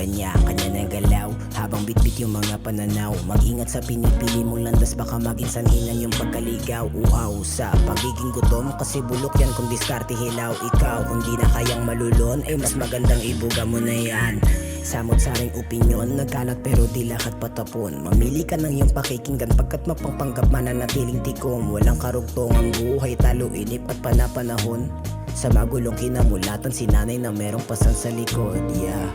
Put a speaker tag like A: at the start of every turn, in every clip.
A: kanya-kanya na galaw habang bitbit yung mga pananaw. Mag-ingat sa pinipili mong landas, baka maging sanhinan yung pagkaligaw. Uhaw sa pagiging gutom, kasi bulok yan kung diskarte hilaw. Ikaw kung di na kayang malulon, ay mas magandang ibuga mo na yan. Samot-saring opinyon, nagkalat pero di lahat patapon. Mamili ka ng iyong pakikinggan, pagkat mapangpanggap mananatiling tikom. Walang karugtong ang buhay, talo inip at panapanahon. Sa magulong kinamulatan, si nanay na merong pasan sa likod. Yeah,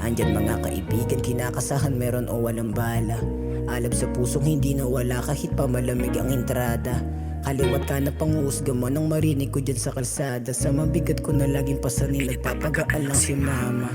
A: andyan mga kaibigan, kinakasahan meron o walang bala. Alab sa pusong hindi nawala kahit pa malamig ang entrada. Kaliwat ka na panguusga mo nang marinig ko dyan sa kalsada. Sa mabigat ko na laging pasanin, nagpapagaan lang si mama.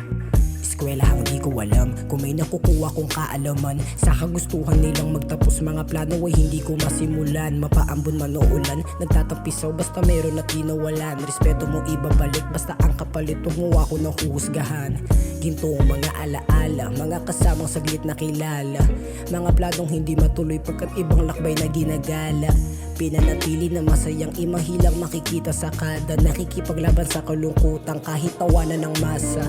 A: Eskwelahang di ko alam kung may nakukuha kong kaalaman. Sa kagustuhan nilang magtapos, mga plano ay hindi ko masimulan. Mapaambon man o ulan, nagtatampisaw basta meron at di nawalan. Respeto mo ibabalik, basta ang kapalit huwag mo ako nang huhusgahan. Gintong mga alaala, mga kasamang saglit na kilala. Mga planong hindi matuloy pagkat ibang lakbay na ginagala. Pinanatili na masayang imahilang makikita sa kada. Nakikipaglaban sa kalungkutan kahit tawanan ng masa.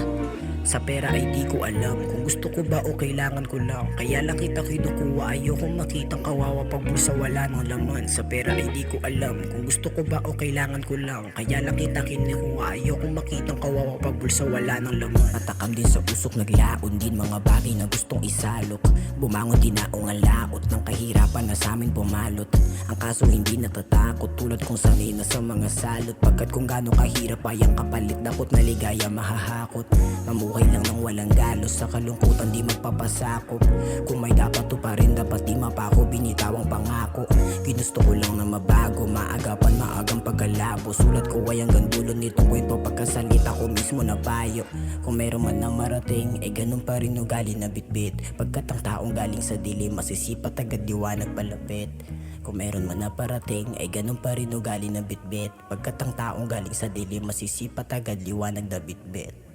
A: Sa pera ay di ko alam kung gusto ko ba o kailangan ko lang. Kaya lang kita kinukuha, ayokong makitang kawawa pag bulsa wala ng laman. Sa pera ay di ko alam kung gusto ko ba o kailangan ko lang. Kaya lang kita kinukuha, ayokong makitang kawawa pag bulsa wala ng laman. Matakam din sa usok, naglaon din mga bagay na gustong isalok. Bumangon din na ang laot ng kahirapan na sa amin pumalot. Ang kaso hindi natatakot tulad kong sanay na sa mga salot. Pagkat kung gaano kahirap ay ang kapalit, dapat na ligaya mahahakot. Mamuhay lang ng walang galos, sa kalungkutan di magpapasakop. Kung may dapat to pa rin, dapat di mapako, binitawang pangako. Ginusto ko lang na mabago, maagapan maagang pagkalabo. Sulat ko ay hanggang dulo nito kwento, pagkasalita ko mismo na payo. Kung meron man na marating, ay ganun pa rin ugali na bitbit. Pagkat ang taong galing sa dilim, masisipat agad liwanag palapit. Kung meron man na parating, ay ganun pa rin ugali na bitbit. Pagkat ang taong galing sa dilim, masisipat agad liwanag na bitbit.